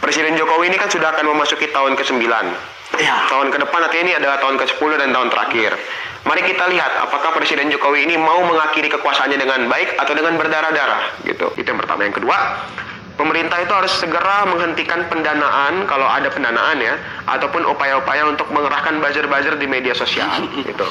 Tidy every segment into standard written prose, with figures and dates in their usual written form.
Presiden Jokowi ini kan sudah akan memasuki tahun ke-9. Ya. Tahun ke depan nanti ini adalah tahun ke-10 dan tahun terakhir. Mari kita lihat apakah Presiden Jokowi ini mau mengakhiri kekuasaannya dengan baik atau dengan berdarah-darah gitu. Itu yang pertama. Yang kedua, pemerintah itu harus segera menghentikan pendanaan kalau ada pendanaan ya, ataupun upaya-upaya untuk mengerahkan buzzer-buzzer di media sosial gitu.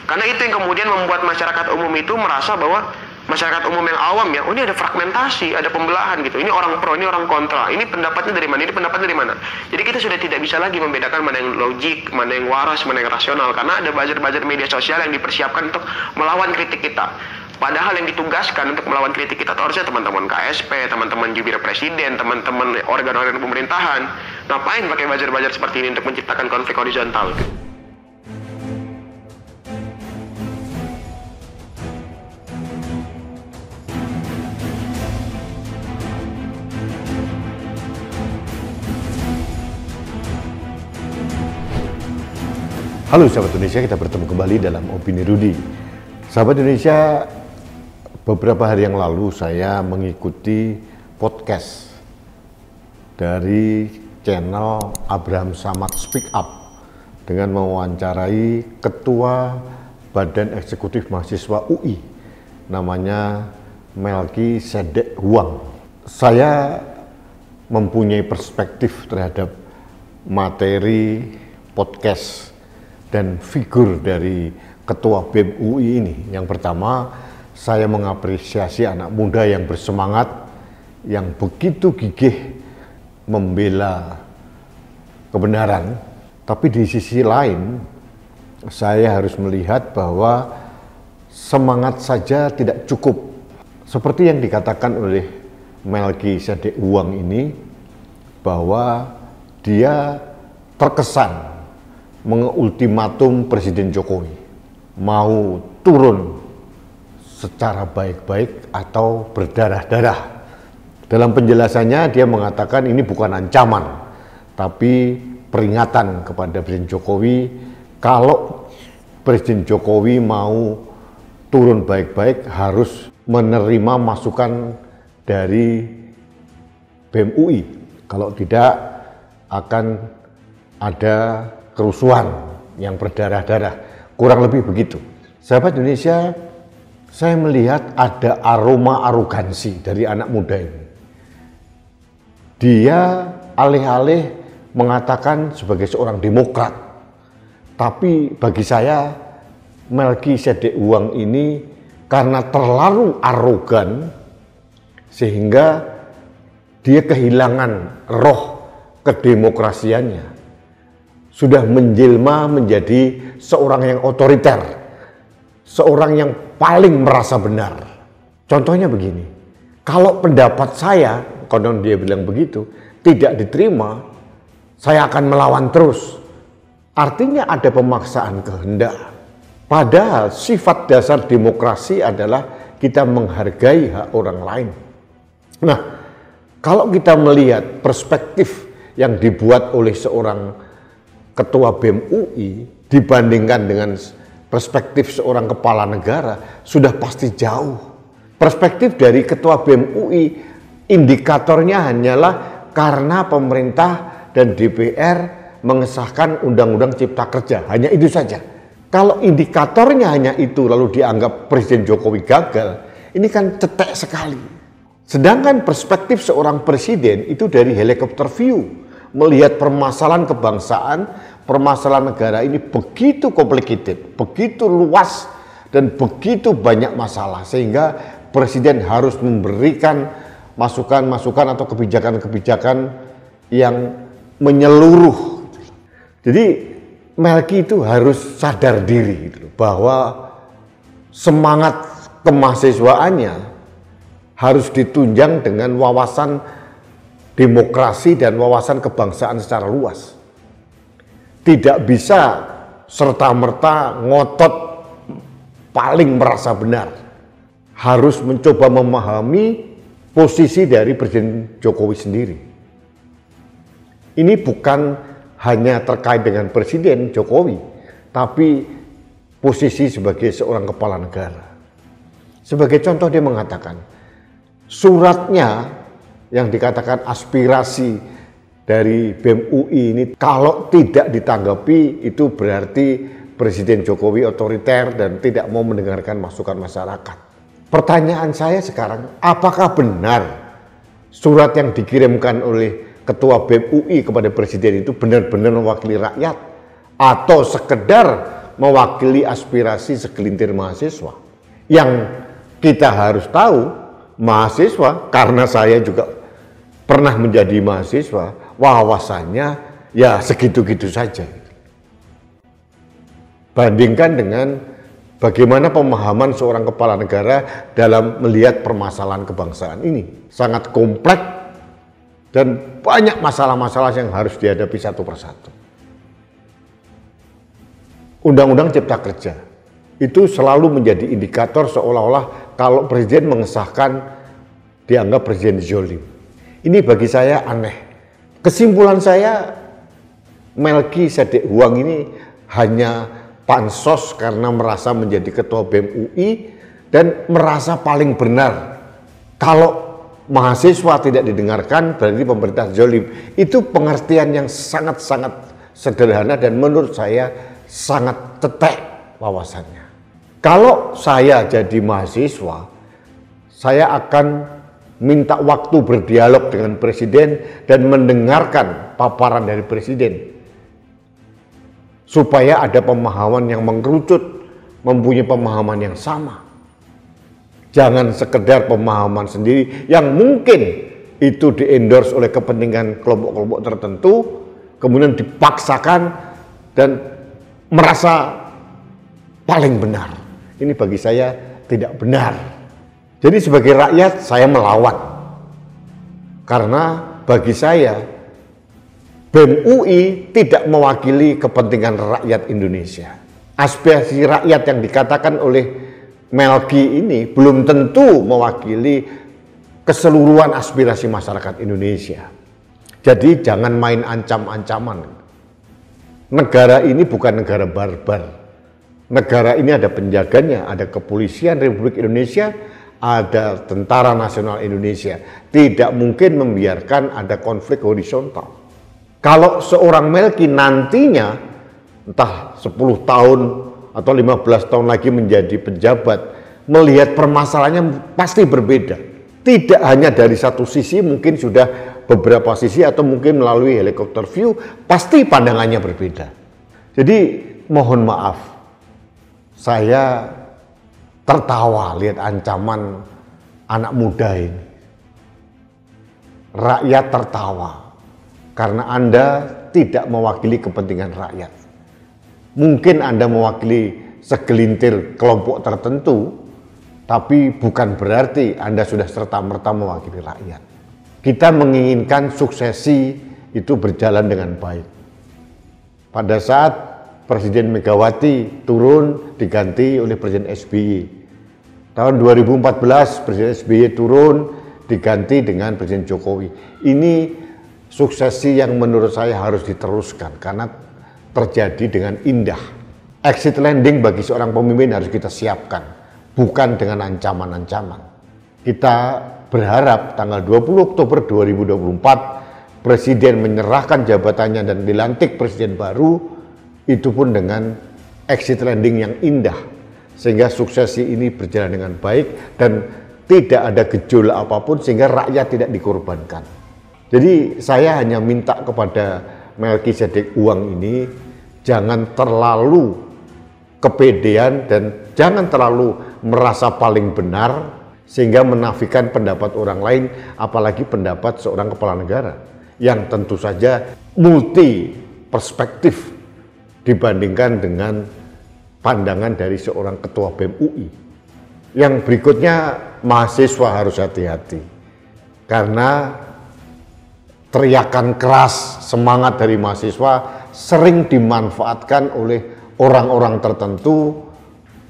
Karena itu yang kemudian membuat masyarakat umum itu merasa bahwa masyarakat umum yang awam ya, oh ini ada fragmentasi, ada pembelahan gitu. Ini orang pro, ini orang kontra. Ini pendapatnya dari mana? Ini pendapatnya dari mana? Jadi kita sudah tidak bisa lagi membedakan mana yang logik, mana yang waras, mana yang rasional. Karena ada buzzer-buzzer media sosial yang dipersiapkan untuk melawan kritik kita. Padahal yang ditugaskan untuk melawan kritik kita itu harusnya teman-teman KSP, teman-teman jubir presiden, teman-teman organ-organ pemerintahan. Ngapain pakai buzzer-buzzer seperti ini untuk menciptakan konflik horizontal? Halo sahabat Indonesia, kita bertemu kembali dalam Opini Rudy. Sahabat Indonesia, beberapa hari yang lalu saya mengikuti podcast dari channel Abraham Samad Speak Up dengan mewawancarai Ketua Badan Eksekutif Mahasiswa UI, namanya Melki Sedek Huang. Saya mempunyai perspektif terhadap materi podcast dan figur dari Ketua BEM UI ini. Yang pertama, saya mengapresiasi anak muda yang bersemangat, yang begitu gigih membela kebenaran. Tapi di sisi lain, saya harus melihat bahwa semangat saja tidak cukup. Seperti yang dikatakan oleh Melki Sedek Huang ini, bahwa dia terkesan mengultimatum Presiden Jokowi mau turun secara baik-baik atau berdarah-darah. Dalam penjelasannya dia mengatakan ini bukan ancaman tapi peringatan kepada Presiden Jokowi. Kalau Presiden Jokowi mau turun baik-baik harus menerima masukan dari BEM UI, kalau tidak akan ada kerusuhan yang berdarah-darah, kurang lebih begitu. Sahabat Indonesia, saya melihat ada aroma arogansi dari anak muda ini. Dia alih-alih mengatakan sebagai seorang demokrat, tapi bagi saya Melki Sedek Huang ini karena terlalu arogan sehingga dia kehilangan roh kedemokrasiannya. Sudah menjelma menjadi seorang yang otoriter, seorang yang paling merasa benar. Contohnya begini, kalau pendapat saya, konon dia bilang begitu, tidak diterima, saya akan melawan terus. Artinya ada pemaksaan kehendak. Padahal sifat dasar demokrasi adalah kita menghargai hak orang lain. Nah, kalau kita melihat perspektif yang dibuat oleh seorang Ketua BEM UI dibandingkan dengan perspektif seorang kepala negara, sudah pasti jauh. Perspektif dari Ketua BEM UI indikatornya hanyalah karena pemerintah dan DPR mengesahkan Undang-Undang Cipta Kerja, hanya itu saja. Kalau indikatornya hanya itu lalu dianggap Presiden Jokowi gagal, ini kan cetek sekali. Sedangkan perspektif seorang presiden itu dari helikopter view, melihat permasalahan kebangsaan, permasalahan negara ini begitu complicated, begitu luas dan begitu banyak masalah sehingga presiden harus memberikan masukan-masukan atau kebijakan-kebijakan yang menyeluruh. Jadi Melki itu harus sadar diri gitu, bahwa semangat kemahasiswaannya harus ditunjang dengan wawasan demokrasi dan wawasan kebangsaan secara luas. Tidak bisa serta-merta ngotot paling merasa benar. Harus mencoba memahami posisi dari Presiden Jokowi sendiri. Ini bukan hanya terkait dengan Presiden Jokowi, tapi posisi sebagai seorang kepala negara. Sebagai contoh dia mengatakan, suratnya yang dikatakan aspirasi dari BEM UI ini kalau tidak ditanggapi itu berarti Presiden Jokowi otoriter dan tidak mau mendengarkan masukan masyarakat. Pertanyaan saya sekarang, apakah benar surat yang dikirimkan oleh Ketua BEM UI kepada Presiden itu benar-benar mewakili rakyat atau sekedar mewakili aspirasi segelintir mahasiswa? Yang kita harus tahu, mahasiswa, karena saya juga pernah menjadi mahasiswa, wawasannya ya segitu-gitu saja. Bandingkan dengan bagaimana pemahaman seorang kepala negara dalam melihat permasalahan kebangsaan ini. Sangat kompleks dan banyak masalah-masalah yang harus dihadapi satu persatu. Undang-undang Cipta Kerja itu selalu menjadi indikator seolah-olah kalau presiden mengesahkan dianggap presiden zolim. Ini bagi saya aneh. Kesimpulan saya, Melki Sedek Huang ini hanya pansos karena merasa menjadi ketua BEM UI dan merasa paling benar. Kalau mahasiswa tidak didengarkan berarti pemerintah zolim. Itu pengertian yang sangat-sangat sederhana dan menurut saya sangat tetek wawasannya. Kalau saya jadi mahasiswa, saya akan minta waktu berdialog dengan presiden dan mendengarkan paparan dari presiden supaya ada pemahaman yang mengerucut, mempunyai pemahaman yang sama. Jangan sekedar pemahaman sendiri yang mungkin itu di-endorse oleh kepentingan kelompok-kelompok tertentu, kemudian dipaksakan dan merasa paling benar. Ini bagi saya tidak benar. Jadi sebagai rakyat saya melawan. Karena bagi saya BEM UI tidak mewakili kepentingan rakyat Indonesia. Aspirasi rakyat yang dikatakan oleh Melki ini belum tentu mewakili keseluruhan aspirasi masyarakat Indonesia. Jadi jangan main ancam-ancaman. Negara ini bukan negara barbar. Negara ini ada penjaganya, ada kepolisian Republik Indonesia, ada Tentara Nasional Indonesia. Tidak mungkin membiarkan ada konflik horizontal. Kalau seorang Melki nantinya entah 10 tahun atau 15 tahun lagi menjadi pejabat, melihat permasalahannya pasti berbeda. Tidak hanya dari satu sisi, mungkin sudah beberapa sisi atau mungkin melalui helikopter view, pasti pandangannya berbeda. Jadi mohon maaf, saya tertawa lihat ancaman anak muda ini. Rakyat tertawa karena Anda tidak mewakili kepentingan rakyat. Mungkin Anda mewakili segelintir kelompok tertentu, tapi bukan berarti Anda sudah serta-merta mewakili rakyat. Kita menginginkan suksesi itu berjalan dengan baik. Pada saat Presiden Megawati turun diganti oleh Presiden SBY. Tahun 2014 Presiden SBY turun diganti dengan Presiden Jokowi. Ini suksesi yang menurut saya harus diteruskan karena terjadi dengan indah. Exit landing bagi seorang pemimpin harus kita siapkan, bukan dengan ancaman-ancaman. Kita berharap tanggal 20 Oktober 2024 Presiden menyerahkan jabatannya dan dilantik Presiden baru, itu pun dengan exit landing yang indah, sehingga suksesi ini berjalan dengan baik dan tidak ada gejolak apapun sehingga rakyat tidak dikorbankan. Jadi saya hanya minta kepada Melki Sedek Huang ini jangan terlalu kepedean dan jangan terlalu merasa paling benar sehingga menafikan pendapat orang lain, apalagi pendapat seorang kepala negara yang tentu saja multi perspektif dibandingkan dengan pandangan dari seorang ketua BEM UI. Yang berikutnya, mahasiswa harus hati-hati karena teriakan keras semangat dari mahasiswa sering dimanfaatkan oleh orang-orang tertentu,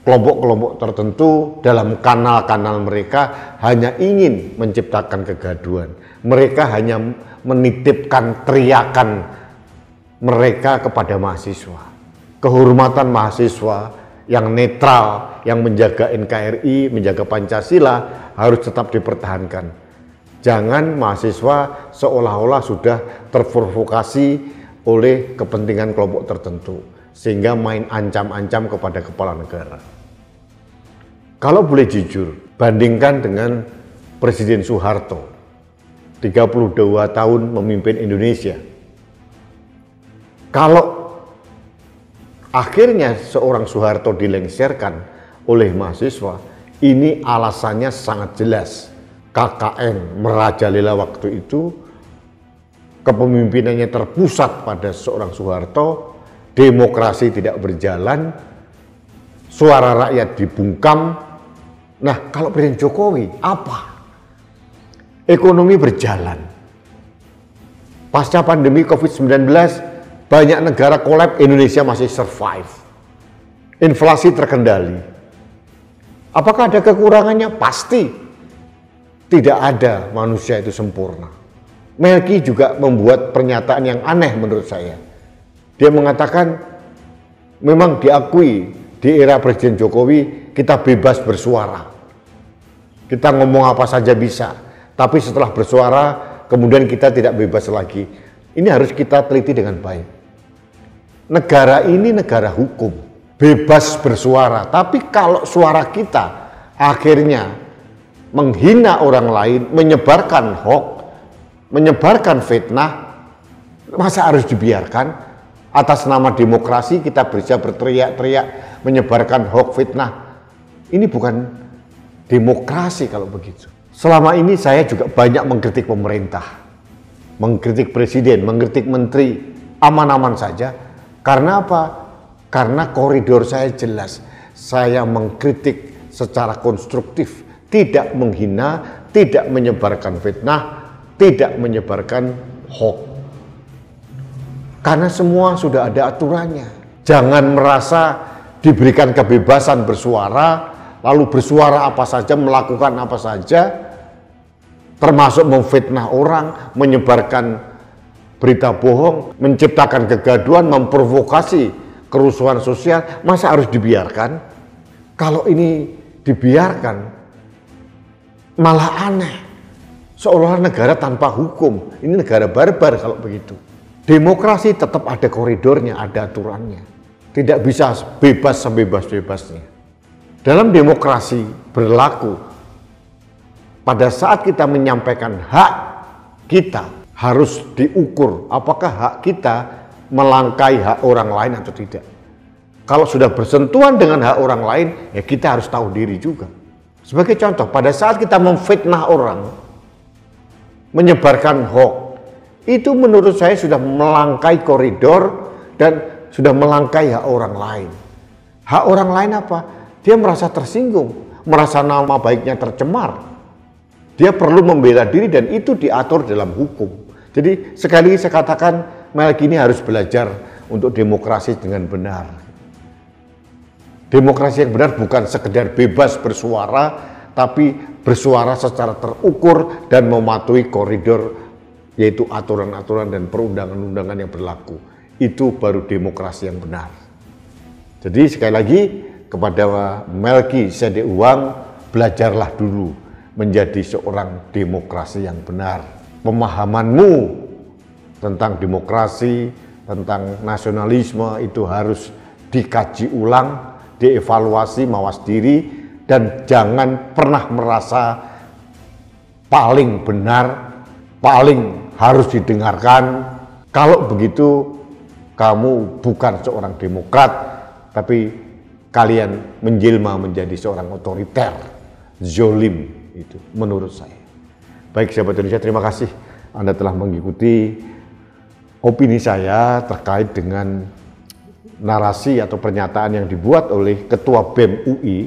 kelompok-kelompok tertentu dalam kanal-kanal mereka hanya ingin menciptakan kegaduhan. Mereka hanya menitipkan teriakan mereka kepada mahasiswa. Kehormatan mahasiswa yang netral, yang menjaga NKRI, menjaga Pancasila harus tetap dipertahankan. Jangan mahasiswa seolah-olah sudah terprovokasi oleh kepentingan kelompok tertentu, sehingga main ancam-ancam kepada kepala negara. Kalau boleh jujur, bandingkan dengan Presiden Soeharto, 32 tahun memimpin Indonesia. Kalau akhirnya seorang Soeharto dilengsarkan oleh mahasiswa, ini alasannya sangat jelas. KKN merajalela waktu itu, kepemimpinannya terpusat pada seorang Soeharto, demokrasi tidak berjalan, suara rakyat dibungkam. Nah, kalau Presiden Jokowi apa? Ekonomi berjalan. Pasca pandemi COVID-19, banyak negara kolab, Indonesia masih survive. Inflasi terkendali. Apakah ada kekurangannya? Pasti. Tidak ada manusia itu sempurna. Melki juga membuat pernyataan yang aneh menurut saya. Dia mengatakan, memang diakui di era Presiden Jokowi kita bebas bersuara. Kita ngomong apa saja bisa. Tapi setelah bersuara, kemudian kita tidak bebas lagi. Ini harus kita teliti dengan baik. Negara ini negara hukum, bebas bersuara. Tapi kalau suara kita akhirnya menghina orang lain, menyebarkan hoax, menyebarkan fitnah, masa harus dibiarkan? Atas nama demokrasi kita bisa berteriak-teriak, menyebarkan hoax, fitnah. Ini bukan demokrasi kalau begitu. Selama ini saya juga banyak mengkritik pemerintah, mengkritik presiden, mengkritik menteri, aman-aman saja. Karena apa? Karena koridor saya jelas. Saya mengkritik secara konstruktif, tidak menghina, tidak menyebarkan fitnah, tidak menyebarkan hoax. Karena semua sudah ada aturannya. Jangan merasa diberikan kebebasan bersuara, lalu bersuara apa saja, melakukan apa saja, termasuk memfitnah orang, menyebarkan berita bohong, menciptakan kegaduhan, memprovokasi kerusuhan sosial. Masa harus dibiarkan? Kalau ini dibiarkan, malah aneh, seolah negara tanpa hukum. Ini negara barbar kalau begitu. Demokrasi tetap ada koridornya, ada aturannya. Tidak bisa bebas sebebas-bebasnya. Dalam demokrasi berlaku, pada saat kita menyampaikan hak kita, harus diukur apakah hak kita melangkai hak orang lain atau tidak. Kalau sudah bersentuhan dengan hak orang lain, ya kita harus tahu diri juga. Sebagai contoh, pada saat kita memfitnah orang, menyebarkan hoax, itu menurut saya sudah melangkai koridor dan sudah melangkai hak orang lain. Hak orang lain apa? Dia merasa tersinggung, merasa nama baiknya tercemar. Dia perlu membela diri dan itu diatur dalam hukum. Jadi sekali lagi saya katakan, Melki ini harus belajar untuk demokrasi dengan benar. Demokrasi yang benar bukan sekedar bebas bersuara, tapi bersuara secara terukur dan mematuhi koridor, yaitu aturan-aturan dan perundangan-undangan yang berlaku. Itu baru demokrasi yang benar. Jadi sekali lagi kepada Melki Sedek Uwang, belajarlah dulu menjadi seorang demokrasi yang benar. Pemahamanmu tentang demokrasi, tentang nasionalisme itu harus dikaji ulang, dievaluasi, mawas diri, dan jangan pernah merasa paling benar, paling harus didengarkan. Kalau begitu, kamu bukan seorang demokrat, tapi kalian menjelma menjadi seorang otoriter, zolim, itu menurut saya. Baik sahabat Indonesia, terima kasih Anda telah mengikuti opini saya terkait dengan narasi atau pernyataan yang dibuat oleh Ketua BEM UI.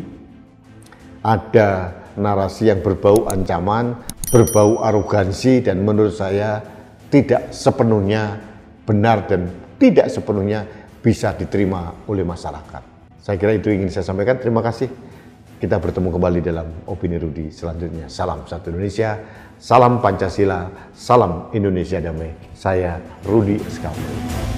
Ada narasi yang berbau ancaman, berbau arogansi, dan menurut saya tidak sepenuhnya benar dan tidak sepenuhnya bisa diterima oleh masyarakat. Saya kira itu ingin saya sampaikan. Terima kasih. Kita bertemu kembali dalam Opini Rudi selanjutnya. Salam satu Indonesia, salam Pancasila, salam Indonesia damai. Saya Rudi Eskandar.